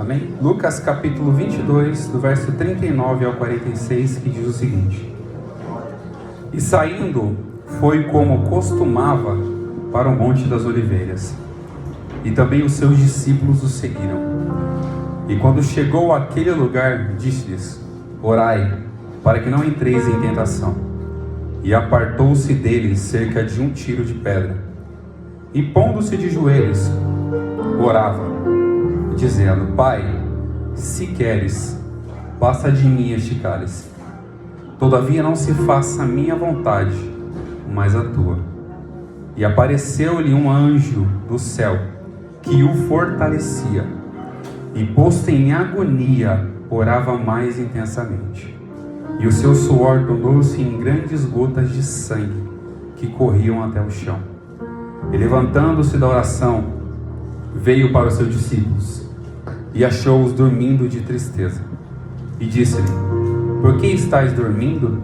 Amém? Lucas capítulo 22, do verso 39 ao 46, que diz o seguinte: E saindo, foi como costumava para o Monte das Oliveiras, e também os seus discípulos o seguiram. E quando chegou àquele lugar, disse-lhes: Orai, para que não entreis em tentação. E apartou-se deles cerca de 1 tiro de pedra. E pondo-se de joelhos, orava, dizendo: Pai, se queres, passa de mim este cálice. Todavia não se faça a minha vontade, mas a tua. E apareceu-lhe um anjo do céu, que o fortalecia. E posto em agonia, orava mais intensamente. E o seu suor tornou-se em grandes gotas de sangue, que corriam até o chão. E levantando-se da oração, veio para os seus discípulos, e achou-os dormindo de tristeza. E disse-lhe: Por que estáis dormindo?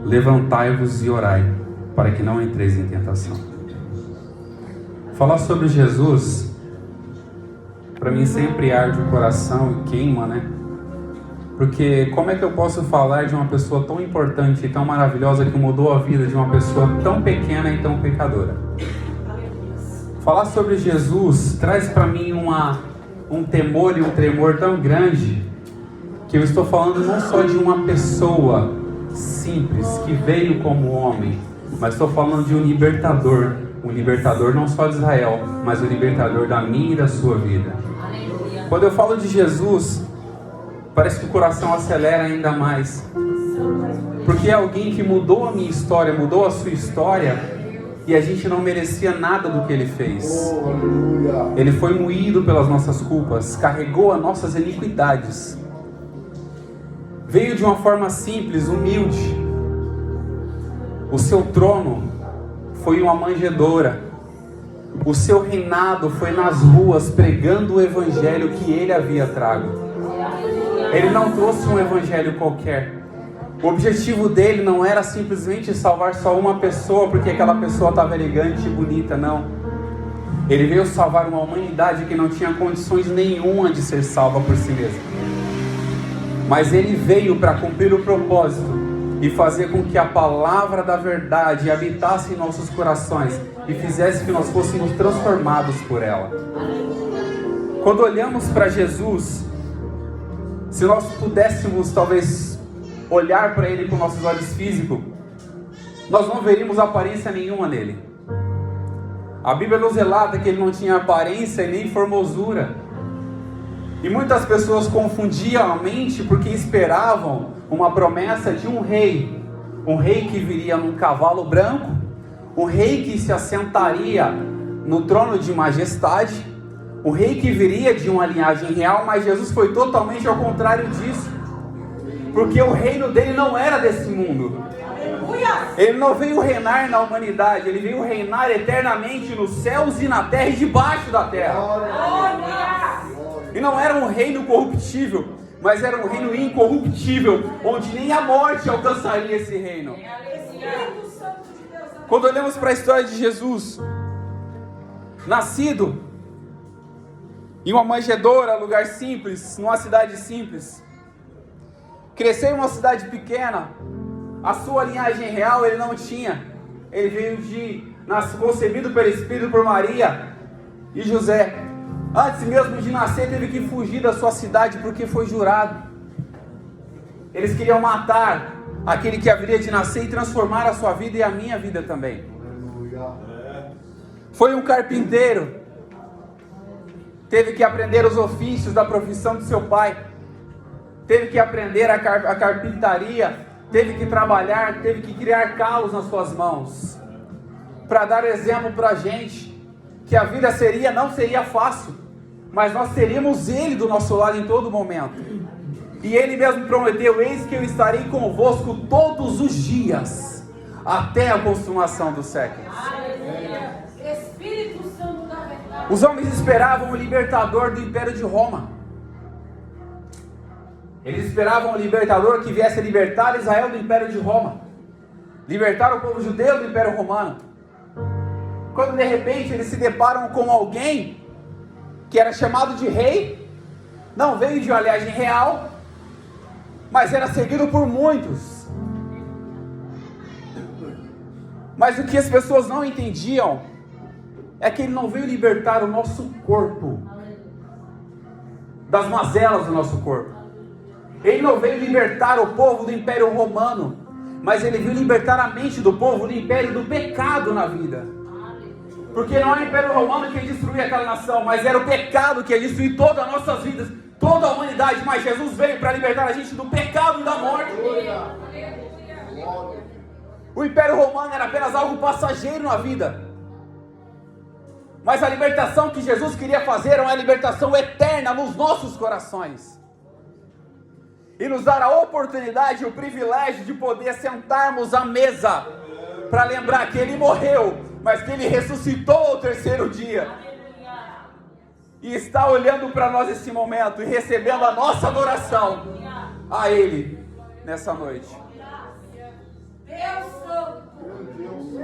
Levantai-vos e orai, para que não entreis em tentação. Falar sobre Jesus, para mim sempre arde o coração e queima, né? Porque como é que eu posso falar de uma pessoa tão importante e tão maravilhosa que mudou a vida de uma pessoa tão pequena e tão pecadora? Falar sobre Jesus traz para mim um temor e um tremor tão grande, que eu estou falando não só de uma pessoa simples que veio como homem, mas estou falando de um libertador não só de Israel, mas o libertador da minha e da sua vida. Quando eu falo de Jesus, parece que o coração acelera ainda mais, porque é alguém que mudou a minha história, mudou a sua história, e a gente não merecia nada do que ele fez. Ele foi moído pelas nossas culpas, carregou as nossas iniquidades, veio de uma forma simples, humilde. O seu trono foi uma manjedoura, o seu reinado foi nas ruas pregando o evangelho que ele havia trago. Ele não trouxe um evangelho qualquer. O objetivo dele não era simplesmente salvar só uma pessoa porque aquela pessoa estava elegante e bonita, não. Ele veio salvar uma humanidade que não tinha condições nenhuma de ser salva por si mesma. Mas ele veio para cumprir o propósito e fazer com que a palavra da verdade habitasse em nossos corações e fizesse que nós fôssemos transformados por ela. Quando olhamos para Jesus, se nós pudéssemos talvez olhar para ele com nossos olhos físicos, nós não veríamos aparência nenhuma nele. A Bíblia nos relata que ele não tinha aparência e nem formosura. E muitas pessoas confundiam a mente porque esperavam uma promessa de um rei que viria num cavalo branco, um rei que se assentaria no trono de majestade, um rei que viria de uma linhagem real, mas Jesus foi totalmente ao contrário disso. Porque o reino dele não era desse mundo. Ele não veio reinar na humanidade, ele veio reinar eternamente nos céus e na terra e debaixo da terra. E não era um reino corruptível, mas era um reino incorruptível, onde nem a morte alcançaria esse reino. Quando olhamos para a história de Jesus, nascido em uma manjedoura, lugar simples, numa cidade simples, cresceu em uma cidade pequena, a sua linhagem real ele não tinha. Ele veio concebido pelo Espírito por Maria e José. Antes mesmo de nascer, teve que fugir da sua cidade porque foi jurado. Eles queriam matar aquele que haveria de nascer e transformar a sua vida e a minha vida também. Foi um carpinteiro, teve que aprender os ofícios da profissão de seu pai. Teve que aprender a carpintaria, teve que trabalhar, teve que criar calos nas suas mãos, para dar exemplo para a gente, que a vida não seria fácil, mas nós teríamos Ele do nosso lado em todo momento. E Ele mesmo prometeu: eis que eu estarei convosco todos os dias, até a consumação dos séculos. Espírito Santo da verdade. Os homens esperavam o libertador do Império de Roma. Eles esperavam o libertador que viesse libertar Israel do Império de Roma, libertar o povo judeu do Império Romano. Quando de repente eles se deparam com alguém que era chamado de rei, não veio de uma linhagem real, mas era seguido por muitos. Mas o que as pessoas não entendiam é que ele não veio libertar o nosso corpo das mazelas do nosso corpo. Ele não veio libertar o povo do Império Romano, mas ele veio libertar a mente do povo do império do pecado na vida. Porque não é o Império Romano que ia destruir aquela nação, mas era o pecado que ia destruir todas as nossas vidas, toda a humanidade. Mas Jesus veio para libertar a gente do pecado e da morte. O Império Romano era apenas algo passageiro na vida, mas a libertação que Jesus queria fazer era uma libertação eterna nos nossos corações. E nos dar a oportunidade, o privilégio de poder sentarmos à mesa, para lembrar que Ele morreu, mas que Ele ressuscitou ao terceiro dia. E está olhando para nós nesse momento, e recebendo a nossa adoração a Ele, nessa noite.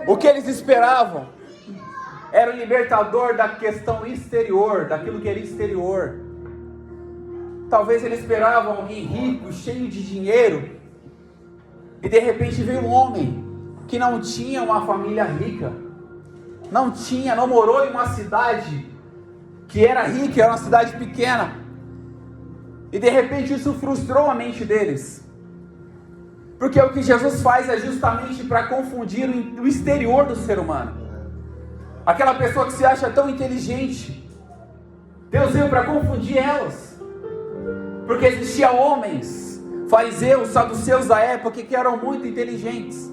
O que eles esperavam era o libertador da questão exterior, daquilo que era exterior. Talvez eles esperavam alguém rico, cheio de dinheiro, e de repente veio um homem que não tinha uma família rica, não morou em uma cidade que era rica, era uma cidade pequena, e de repente isso frustrou a mente deles, porque o que Jesus faz é justamente para confundir o exterior do ser humano. Aquela pessoa que se acha tão inteligente, Deus veio para confundir elas. Porque existiam homens, fariseus, saduceus da época, que eram muito inteligentes.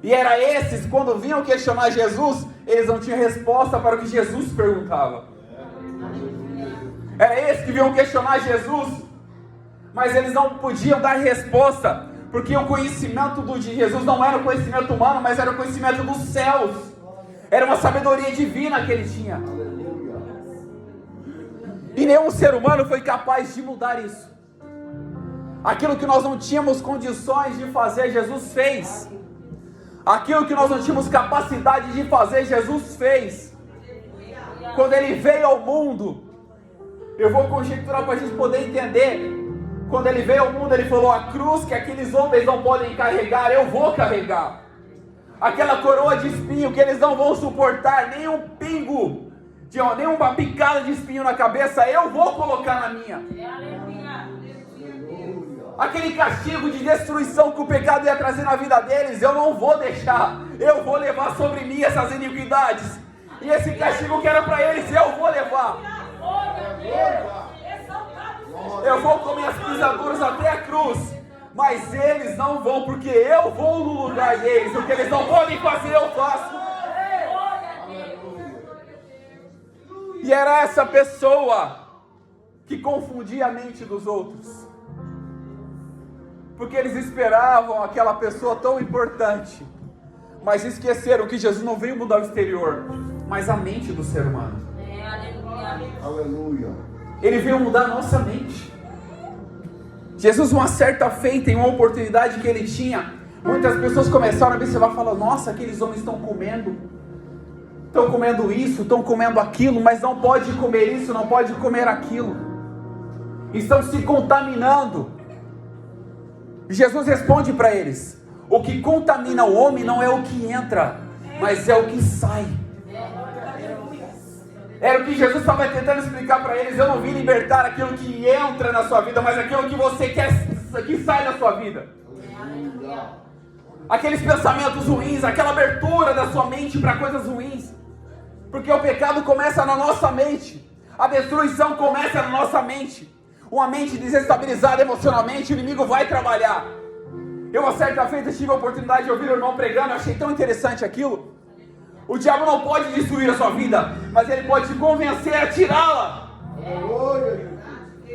E era esses, quando vinham questionar Jesus, eles não tinham resposta para o que Jesus perguntava. Era esses que vinham questionar Jesus, mas eles não podiam dar resposta, porque o conhecimento de Jesus não era o conhecimento humano, mas era o conhecimento dos céus. Era uma sabedoria divina que ele tinha. E nenhum ser humano foi capaz de mudar isso. Aquilo que nós não tínhamos condições de fazer, Jesus fez. Aquilo que nós não tínhamos capacidade de fazer, Jesus fez. Quando Ele veio ao mundo, eu vou conjecturar para a gente poder entender. Quando Ele veio ao mundo, Ele falou: a cruz que aqueles homens não podem carregar, eu vou carregar. Aquela coroa de espinho que eles não vão suportar, nem um pingo, nenhuma picada de espinho na cabeça, eu vou colocar na minha. Aquele castigo de destruição que o pecado ia trazer na vida deles, eu não vou deixar. Eu vou levar sobre mim essas iniquidades. E esse castigo que era para eles, eu vou levar. Eu vou com minhas pisaduras até a cruz. Mas eles não vão, porque eu vou no lugar deles. O que eles não podem fazer, eu faço. E era essa pessoa que confundia a mente dos outros, porque eles esperavam aquela pessoa tão importante, mas esqueceram que Jesus não veio mudar o exterior, mas a mente do ser humano. Aleluia. Ele veio mudar a nossa mente. Jesus, uma certa feita, em uma oportunidade que ele tinha, muitas pessoas começaram a observar e falar: nossa, aqueles homens estão comendo isso, estão comendo aquilo, mas não pode comer isso, não pode comer aquilo, estão se contaminando. Jesus responde para eles: o que contamina o homem não é o que entra, mas é o que sai. Era o que Jesus estava tentando explicar para eles. Eu não vim libertar aquilo que entra na sua vida, mas aquilo que você quer, que sai da sua vida. Aqueles pensamentos ruins, aquela abertura da sua mente para coisas ruins. Porque o pecado começa na nossa mente. A destruição começa na nossa mente. Uma mente desestabilizada emocionalmente, o inimigo vai trabalhar. Eu, uma certa feita, tive a oportunidade de ouvir o irmão pregando, eu achei tão interessante aquilo. O diabo não pode destruir a sua vida, mas ele pode te convencer a tirá-la.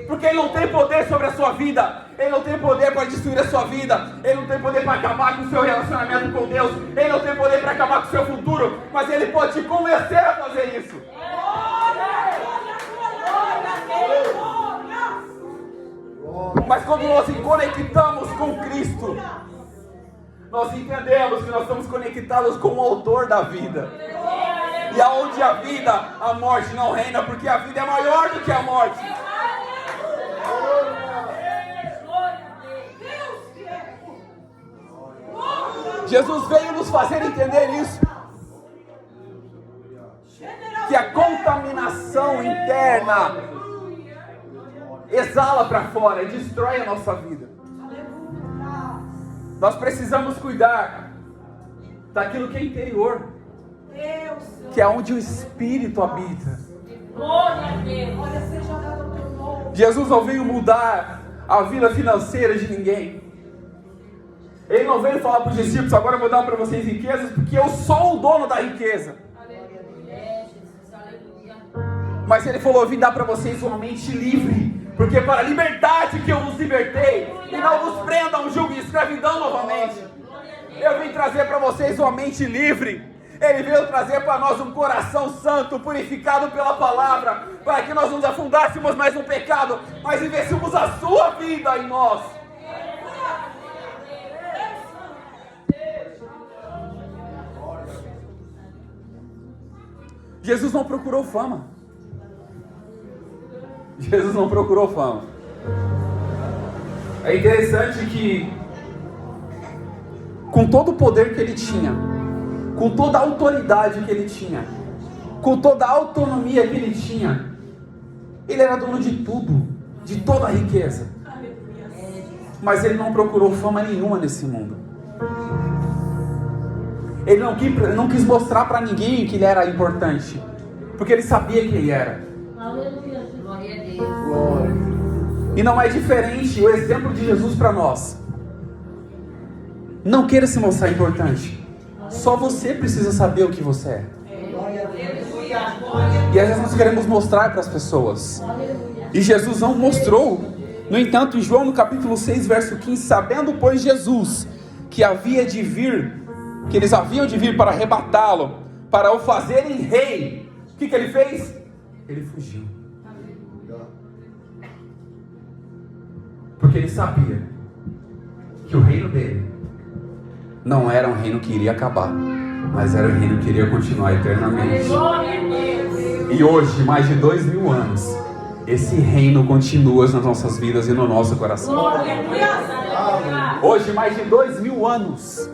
Porque ele não tem poder sobre a sua vida. Ele não tem poder para destruir a sua vida. Ele não tem poder para acabar com o seu relacionamento com Deus. Ele não tem poder para acabar com o seu futuro. Mas ele pode te convencer a fazer isso. Mas quando nós nos conectamos com Cristo, nós entendemos que nós estamos conectados com o autor da vida. E aonde a vida, a morte não reina, porque a vida é maior do que a morte. Jesus veio nos fazer entender isso. Que a contaminação interna exala para fora e destrói a nossa vida. Nós precisamos cuidar daquilo que é interior, que é onde o Espírito habita. Jesus não veio mudar a vida financeira de ninguém. Ele não veio falar para os discípulos: agora eu vou dar para vocês riquezas, porque eu sou o dono da riqueza. Mas ele falou: eu vim dar para vocês uma mente livre, porque para a liberdade que eu vos libertei, e não vos prenda a um jugo de escravidão novamente. Eu vim trazer para vocês uma mente livre. Ele veio trazer para nós um coração santo, purificado pela palavra, para que nós não nos afundássemos mais no pecado, mas vivêssemos a sua vida em nós. Jesus não procurou fama. Jesus não procurou fama. É interessante que, com todo o poder que ele tinha, com toda a autoridade que ele tinha, com toda a autonomia que ele tinha, ele era dono de tudo, de toda a riqueza. Mas ele não procurou fama nenhuma nesse mundo. Ele não quis mostrar para ninguém que ele era importante, porque ele sabia quem ele era. Aleluia. Glória a Deus. E não é diferente o exemplo de Jesus para nós. Não queira se mostrar importante. Só você precisa saber o que você é. E às vezes nós queremos mostrar para as pessoas. E Jesus não mostrou. No entanto, em João no capítulo 6, verso 15, sabendo, pois, Jesus que eles haviam de vir para arrebatá-lo, para o fazerem rei, o que ele fez? Ele fugiu. Porque ele sabia que o reino dele não era um reino que iria acabar, mas era um reino que iria continuar eternamente. E hoje, mais de 2000 anos, esse reino continua nas nossas vidas e no nosso coração. Hoje, mais de 2000 anos,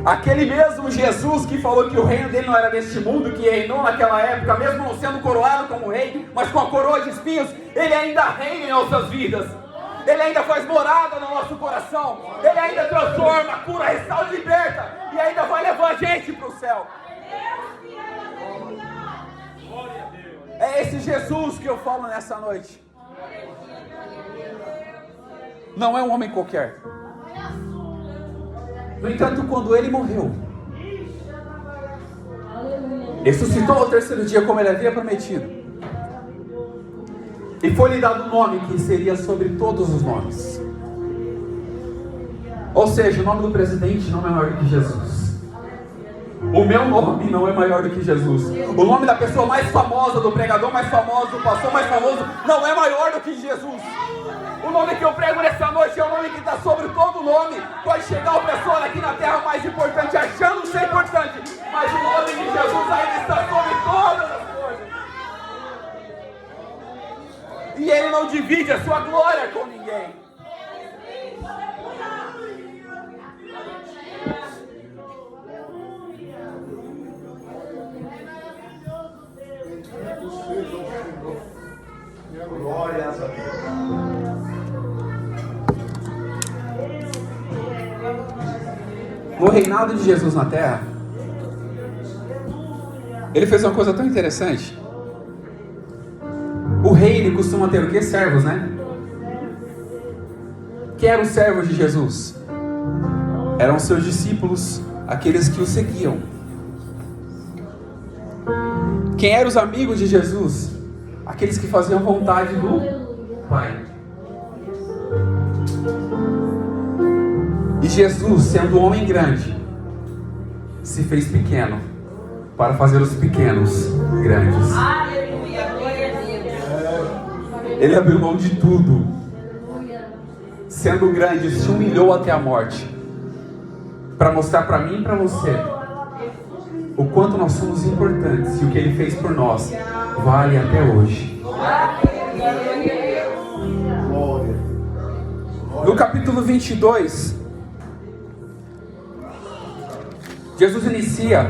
aquele mesmo Jesus que falou que o reino dele não era deste mundo, que reinou naquela época, mesmo não sendo coroado como rei, mas com a coroa de espinhos, ele ainda reina em nossas vidas. Ele ainda faz morada no nosso coração. Ele ainda transforma, cura, restaura, liberta, e ainda vai levar a gente para o céu. É esse Jesus que eu falo nessa noite. Não é um homem qualquer. No entanto, quando ele morreu, ressuscitou ao terceiro dia, como ele havia prometido, e foi-lhe dado um nome que seria sobre todos os nomes. Ou seja, o nome do presidente não é maior do que Jesus. O meu nome não é maior do que Jesus. O nome da pessoa mais famosa, do pregador mais famoso, do pastor mais famoso, não é maior do que Jesus. O nome que eu prego nessa noite é o nome que está sobre todo nome. Pode chegar uma pessoa aqui na terra mais importante, achando ser importante, mas o nome de Jesus ainda está sobre todas as coisas. E ele não divide a sua glória com ninguém. Glórias a Deus. No reinado de Jesus na terra, ele fez uma coisa tão interessante. O rei, ele costuma ter o quê? Servos, né? Quem eram os servos de Jesus? Eram seus discípulos, aqueles que o seguiam. Quem eram os amigos de Jesus? Aqueles que faziam vontade do Pai. E Jesus, sendo um homem grande, se fez pequeno para fazer os pequenos grandes. Ele abriu mão de tudo. Sendo grande, se humilhou até a morte, para mostrar para mim e para você o quanto nós somos importantes, e o que ele fez por nós vale até hoje. No capítulo 22, Jesus inicia,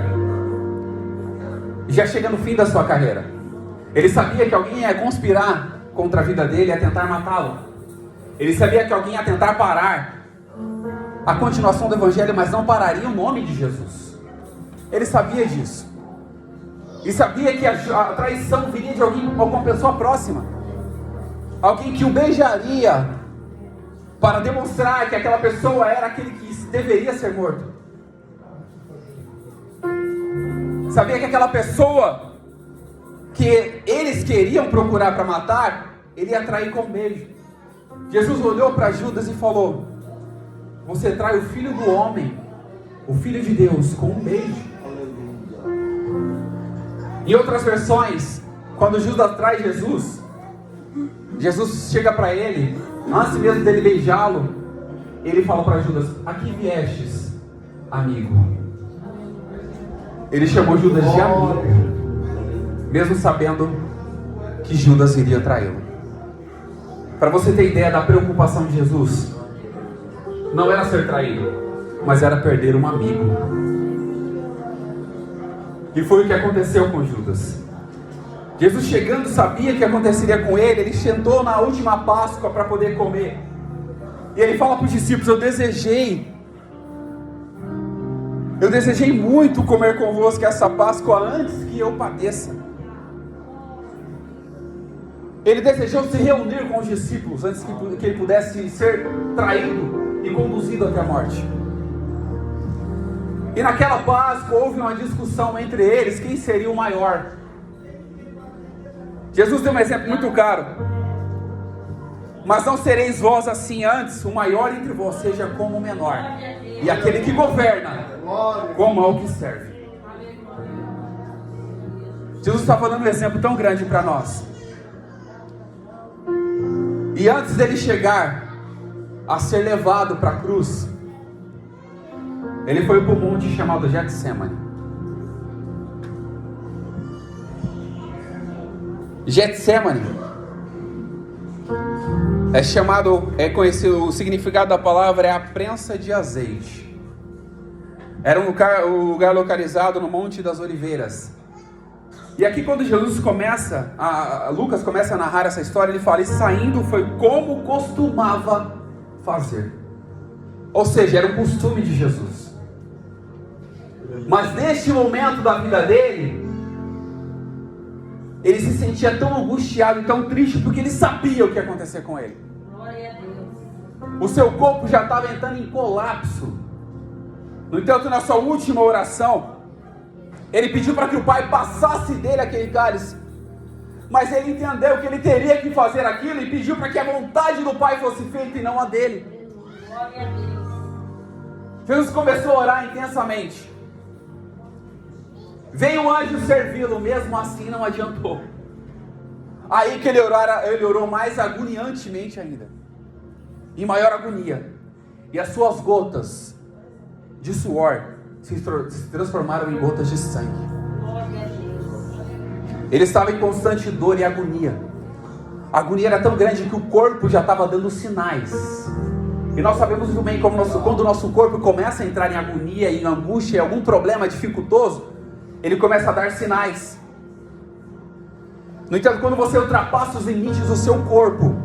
já chega no fim da sua carreira. Ele sabia que alguém ia conspirar contra a vida dele, ia tentar matá-lo. Ele sabia que alguém ia tentar parar a continuação do Evangelho, mas não pararia o nome de Jesus. Ele sabia disso. E sabia que a traição viria de alguma pessoa próxima. Alguém que o beijaria para demonstrar que aquela pessoa era aquele que deveria ser morto. Sabia que aquela pessoa que eles queriam procurar para matar, ele ia trair com um beijo. Jesus olhou para Judas e falou: você trai o Filho do Homem, o Filho de Deus, com um beijo. Em outras versões, quando Judas trai Jesus, Jesus chega para ele, antes mesmo dele beijá-lo, ele fala para Judas: aqui viestes, amigo. Ele chamou Judas de amigo, mesmo sabendo que Judas iria traí-lo. Para você ter ideia da preocupação de Jesus, não era ser traído, mas era perder um amigo. E foi o que aconteceu com Judas. Jesus, chegando, sabia que aconteceria com ele. Ele sentou na última Páscoa para poder comer. E ele fala para os discípulos: eu desejei muito comer convosco essa Páscoa antes que eu padeça. Ele desejou se reunir com os discípulos antes que ele pudesse ser traído e conduzido até a morte. E naquela Páscoa houve uma discussão entre eles, quem seria o maior. Jesus deu um exemplo muito claro: mas não sereis vós assim antes, o maior entre vós seja como o menor, e aquele que governa como ao que serve. Jesus está dando um exemplo tão grande para nós. E antes dele chegar a ser levado para a cruz, ele foi para um monte chamado Getsemane. Getsemane é conhecido, o significado da palavra é a prensa de azeite. Era um lugar localizado no Monte das Oliveiras. E aqui, quando Jesus Lucas começa a narrar essa história, ele fala: e saindo foi como costumava fazer. Ou seja, era um costume de Jesus. Mas neste momento da vida dele, ele se sentia tão angustiado e tão triste, porque ele sabia o que ia acontecer com ele. Glória a Deus. O seu corpo já estava entrando em colapso. No entanto, na sua última oração, ele pediu para que o Pai passasse dele aquele cálice. Mas ele entendeu que ele teria que fazer aquilo e pediu para que a vontade do Pai fosse feita e não a dele. Glória a Deus. Jesus começou a orar intensamente. Veio um anjo servi-lo, mesmo assim não adiantou. Aí que ele orou mais agoniantemente ainda, em maior agonia. E as suas gotas de suor se transformaram em gotas de sangue. Glória a Deus. Ele estava em constante dor e agonia. A agonia era tão grande que o corpo já estava dando sinais. E nós sabemos muito bem como quando o nosso corpo começa a entrar em agonia, em angústia, em algum problema dificultoso, ele começa a dar sinais. No entanto, quando você ultrapassa os limites do seu corpo,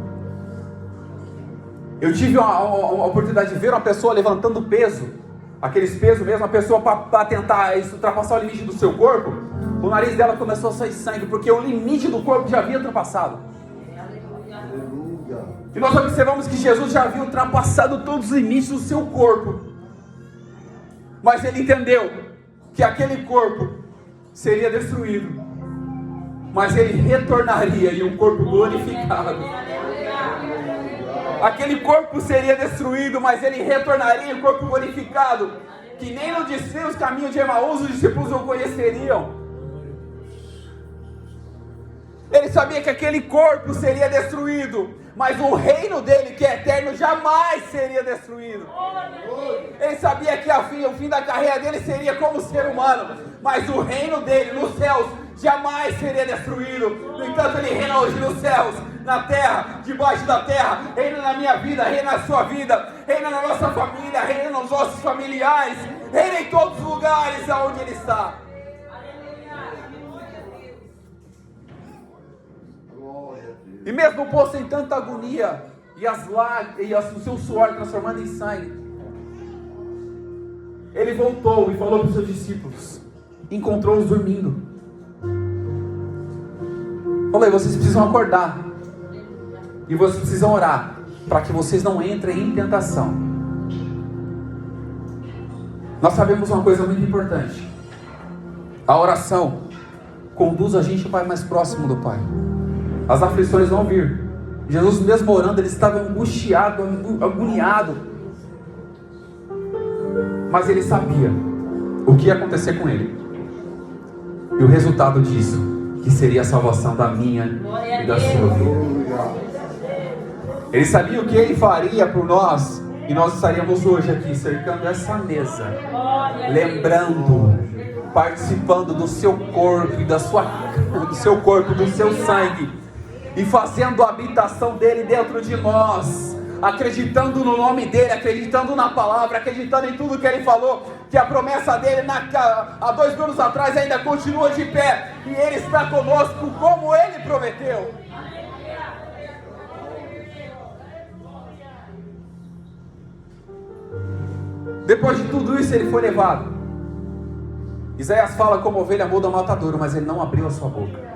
eu tive uma oportunidade de ver uma pessoa levantando peso, aqueles pesos mesmo, a pessoa para tentar ultrapassar o limite do seu corpo, o nariz dela começou a sair sangue, porque o limite do corpo já havia ultrapassado. E nós observamos que Jesus já havia ultrapassado todos os limites do seu corpo, mas ele entendeu que aquele corpo seria destruído, mas ele retornaria em um corpo glorificado. Aquele corpo seria destruído, mas ele retornaria em um corpo glorificado, que nem no seus caminhos de Emaús os discípulos não conheceriam. Ele sabia que aquele corpo seria destruído, mas o reino dele, que é eterno, jamais seria destruído. Ele sabia que o fim da carreira dele seria como ser humano, mas o reino dele nos céus jamais seria destruído. No entanto, ele reina hoje nos céus, na terra, debaixo da terra. Reina na minha vida, reina na sua vida, reina na nossa família, reina nos nossos familiares, reina em todos os lugares aonde Ele está. E mesmo posto em tanta agonia, e o seu suor transformando em sangue, Ele voltou e falou para os seus discípulos, encontrou-os dormindo. Falei, vocês precisam acordar, e vocês precisam orar, para que vocês não entrem em tentação. Nós sabemos uma coisa muito importante: a oração conduz a gente para mais próximo do Pai. As aflições vão vir. Jesus mesmo orando, ele estava angustiado, agoniado, mas ele sabia o que ia acontecer com ele, e o resultado disso, que seria a salvação da minha e da sua vida. Ele sabia o que ele faria por nós, e nós estaríamos hoje aqui cercando essa mesa, lembrando, participando do seu corpo e do seu sangue, e fazendo a habitação dele dentro de nós, acreditando no nome dele, acreditando na palavra, acreditando em tudo que ele falou, que a promessa dele há 2 anos atrás ainda continua de pé, e ele está conosco como ele prometeu. Depois de tudo isso, ele foi levado. Isaías fala como ovelha muda ao matadouro, mas ele não abriu a sua boca.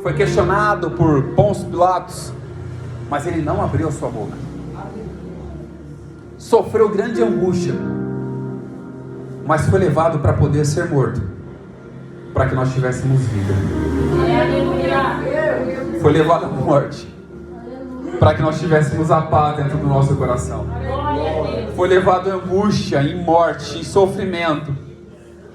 Foi questionado por Pôncio Pilatos, mas ele não abriu a sua boca. Sofreu grande angústia, mas foi levado para poder ser morto, para que nós tivéssemos vida. Foi levado à morte, para que nós tivéssemos a paz dentro do nosso coração. Foi levado à angústia, em morte, em sofrimento,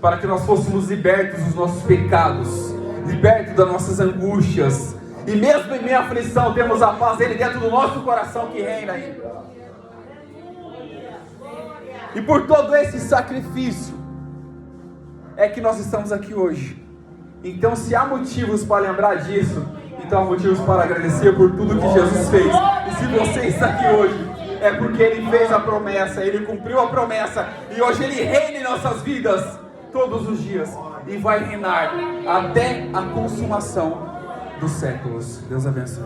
para que nós fôssemos libertos dos nossos pecados, libertos das nossas angústias, e mesmo em meio à aflição temos a paz dele dentro do nosso coração que reina aí. E por todo esse sacrifício é que nós estamos aqui hoje. Então, se há motivos para lembrar disso, então há motivos para agradecer por tudo que Jesus fez. E se você está aqui hoje, é porque Ele fez a promessa, Ele cumpriu a promessa, e hoje Ele reina em nossas vidas todos os dias, e vai reinar até a consumação dos séculos. Deus abençoe.